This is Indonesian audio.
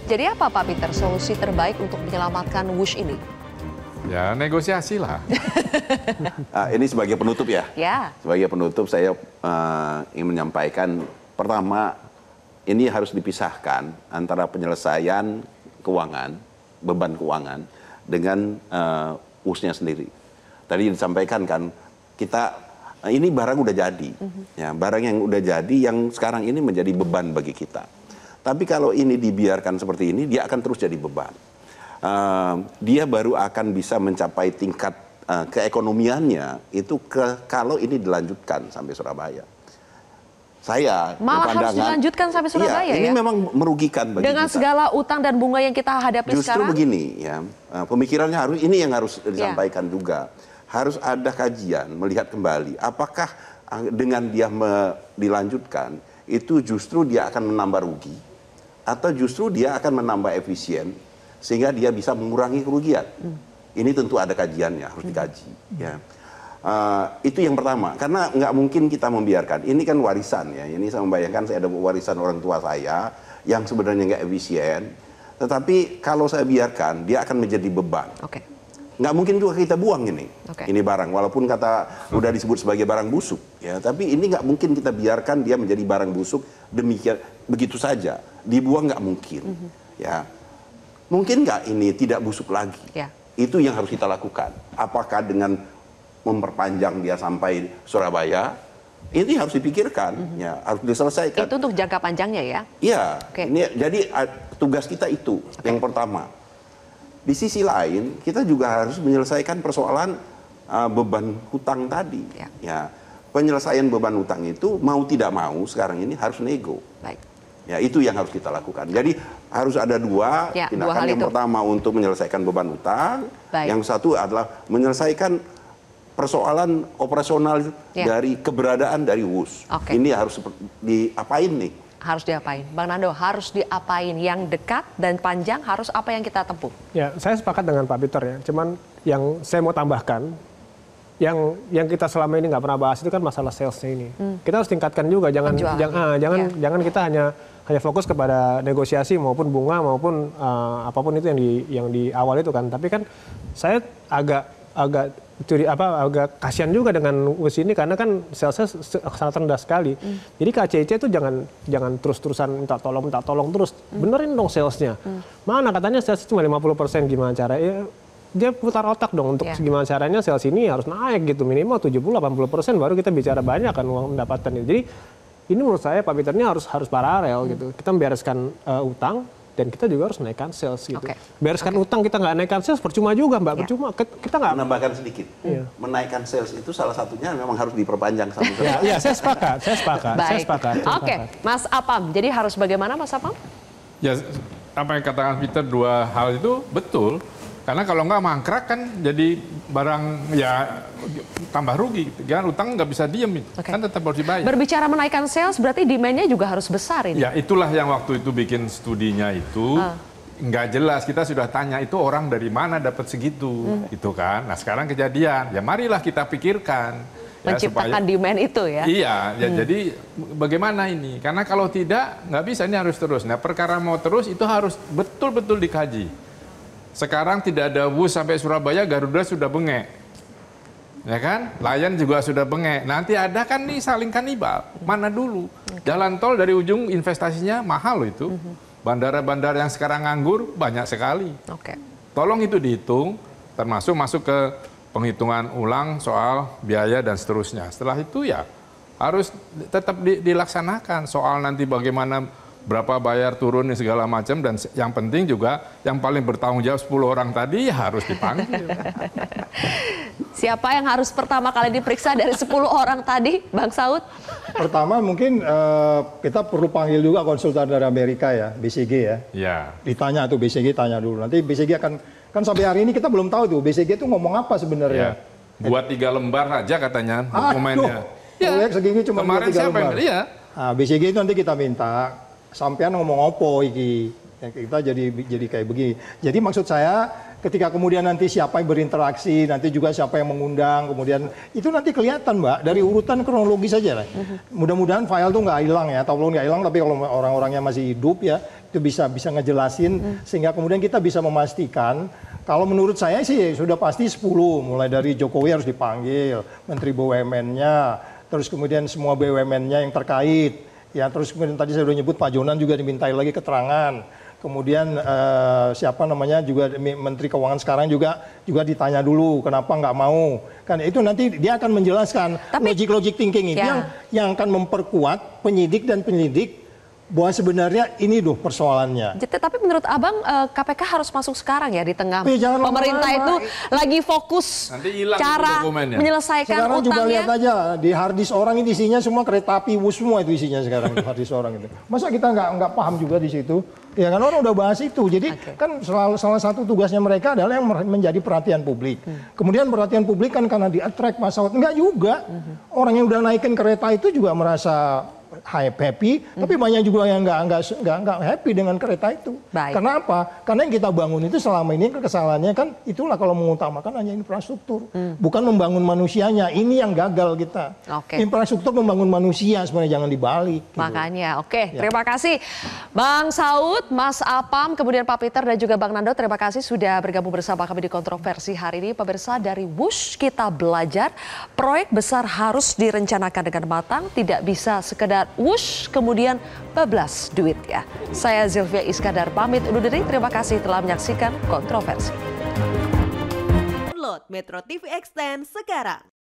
Jadi apa Pak Peter solusi terbaik untuk menyelamatkan Wush ini? Ya negosiasi lah. Ini sebagai penutup ya. Ya. Sebagai penutup saya ingin menyampaikan pertama ini harus dipisahkan antara penyelesaian keuangan, beban keuangan dengan USnya sendiri. Tadi disampaikan kan kita ini barang udah jadi, ya barang yang udah jadi yang sekarang ini menjadi beban bagi kita. Tapi kalau ini dibiarkan seperti ini dia akan terus jadi beban. Dia baru akan bisa mencapai tingkat keekonomiannya itu kalau ini dilanjutkan sampai Surabaya. Saya malah harus dilanjutkan sampai Surabaya ini memang merugikan bagi dengan kita. Segala utang dan bunga yang kita hadapi justru sekarang. Justru begini ya, pemikirannya ini yang harus disampaikan juga. Harus ada kajian melihat kembali apakah dengan dia dilanjutkan itu justru dia akan menambah rugi atau justru dia akan menambah efisien sehingga dia bisa mengurangi kerugian. Ini tentu ada kajiannya, harus dikaji. Ya. Itu yang pertama, karena nggak mungkin kita membiarkan. Ini kan warisan ya, ini saya membayangkan saya ada warisan orang tua saya yang sebenarnya nggak efisien. Tetapi kalau saya biarkan, dia akan menjadi beban. Nggak mungkin juga kita buang ini barang, walaupun udah disebut sebagai barang busuk. Ya, tapi ini nggak mungkin kita biarkan dia menjadi barang busuk demikian begitu saja. Dibuang nggak mungkin. Ya. Mungkin nggak ini tidak busuk lagi? Ya. Itu yang harus kita lakukan. Apakah dengan memperpanjang dia sampai Surabaya? Ini harus dipikirkan, ya, harus diselesaikan. Itu untuk jangka panjangnya ya? Iya. Jadi tugas kita itu yang pertama. Di sisi lain kita juga harus menyelesaikan persoalan beban hutang tadi. Ya. Penyelesaian beban hutang itu mau tidak mau sekarang ini harus nego. Baik. Ya, itu yang harus kita lakukan. Jadi harus ada dua tindakan. Yang pertama untuk menyelesaikan beban hutang, yang satu adalah menyelesaikan persoalan operasional dari keberadaan dari WUS. Ini harus diapain nih? Harus diapain? Bang Nando, harus diapain? Yang dekat dan panjang harus apa yang kita tempuh? Ya, saya sepakat dengan Pak Peter ya. Cuman yang saya mau tambahkan, yang kita selama ini nggak pernah bahas itu kan masalah salesnya ini. Kita harus tingkatkan juga, jangan kita hanya fokus kepada negosiasi maupun bunga maupun apapun itu yang di awal itu kan. Tapi kan saya agak kasihan juga dengan WUS ini karena kan salesnya sangat rendah sekali. Jadi KCIC itu jangan terus-terusan minta tolong terus. Benerin dong salesnya. Mana katanya sales cuma 50%, gimana cara? Ya, dia putar otak dong untuk gimana caranya sales ini harus naik gitu, minimal 70-80% baru kita bicara banyak kan uang pendapatan itu. Jadi ini menurut saya Pak Peter ini harus paralel gitu. Kita membereskan utang dan kita juga harus naikkan sales gitu. Bereskan utang kita nggak naikkan sales percuma juga Mbak, percuma. Kita nggak menambahkan sedikit. Menaikkan sales itu salah satunya memang harus diperpanjang sampai selesai. Iya, saya sepakat. Oke, Mas Apam. Jadi harus bagaimana Mas Apam? Ya, apa yang katakan Peter, dua hal itu betul. Karena kalau nggak mangkrak kan jadi barang ya tambah rugi. Kan utang nggak bisa diem, kan tetap harus dibayar. Berbicara menaikkan sales berarti demand-nya juga harus besar ini. Ya itulah yang waktu itu bikin studinya itu nggak jelas. Kita sudah tanya itu orang dari mana dapat segitu, gitu kan. Nah sekarang kejadian, ya marilah kita pikirkan. Menciptakan demand itu ya. Iya, jadi bagaimana ini? Karena kalau tidak nggak bisa, ini harus terus. Nah perkara mau terus itu harus betul-betul dikaji. Sekarang tidak ada WUS sampai Surabaya, Garuda sudah bengek. Ya kan? Lion juga sudah bengek. Nanti ada kan nih saling kanibal. Mana dulu? Jalan tol dari ujung investasinya mahal loh itu. Bandara-bandara yang sekarang nganggur banyak sekali. Tolong itu dihitung, termasuk masuk ke penghitungan ulang soal biaya dan seterusnya. Setelah itu ya harus tetap dilaksanakan. Soal nanti bagaimana berapa bayar turun segala macam, dan yang penting juga yang paling bertanggung jawab 10 orang tadi harus dipanggil. Siapa yang harus pertama kali diperiksa dari 10 orang tadi, Bang Saud? Pertama mungkin kita perlu panggil juga konsultan dari Amerika ya, BCG ya. Ya. Ditanya tuh BCG, tanya dulu. Nanti BCG kan sampai hari ini kita belum tahu tuh BCG itu ngomong apa sebenarnya. Buat 3 lembar aja katanya dokumennya. Proyek segini cuma kemarin 3 lembar. Iya. Nah, BCG itu nanti kita minta sampean ngomong opo iki. Kita jadi kayak begini. Jadi maksud saya ketika kemudian nanti siapa yang berinteraksi, nanti juga siapa yang mengundang, kemudian itu nanti kelihatan Mbak dari urutan kronologis saja lah. Mudah-mudahan file tuh nggak hilang ya, atau belum nggak hilang, tapi kalau orang-orangnya masih hidup ya, itu bisa ngejelasin sehingga kemudian kita bisa memastikan. Kalau menurut saya sih sudah pasti 10, mulai dari Jokowi harus dipanggil, Menteri BUMN-nya, terus kemudian semua BUMN-nya yang terkait, ya terus kemudian tadi saya sudah nyebut Pak Jonan juga dimintai lagi keterangan. Kemudian siapa namanya juga Menteri Keuangan sekarang juga ditanya dulu kenapa nggak mau. Kan itu nanti dia akan menjelaskan logik thinking itu yang akan memperkuat penyidik dan penyelidik bahwa sebenarnya ini persoalannya. Tapi menurut Abang KPK harus masuk sekarang ya di tengah pemerintah lama-lama. itu lagi fokus cara menyelesaikan sekarang utangnya. Juga lihat aja di harddisk orang ini isinya semua kereta api WUS semua itu isinya sekarang harddisk orang itu. Masa kita nggak paham juga di situ? Ya kan orang udah bahas itu. Jadi kan salah satu tugasnya mereka adalah yang menjadi perhatian publik. Kemudian perhatian publik kan karena di-attract pesawat. Enggak juga. Orang yang udah naikin kereta itu juga merasa happy, tapi banyak juga yang nggak happy dengan kereta itu. Baik. Karena apa? Karena yang kita bangun itu selama ini kesalahannya kan itulah kalau mengutamakan hanya infrastruktur, bukan membangun manusianya. Ini yang gagal kita. Infrastruktur membangun manusia sebenarnya jangan dibalik. Gitu. Makanya, terima kasih Bang Saud, Mas Apam, kemudian Pak Peter dan juga Bang Nando. Terima kasih sudah bergabung bersama kami di Kontroversi hari ini. Pemirsa, dari WUSH kita belajar proyek besar harus direncanakan dengan matang, tidak bisa sekedar WUSH kemudian bablas duit ya. Saya Zilvia Iskandar pamit undur diri. Terima kasih telah menyaksikan Kontroversi. Download Metro TV Extend sekarang.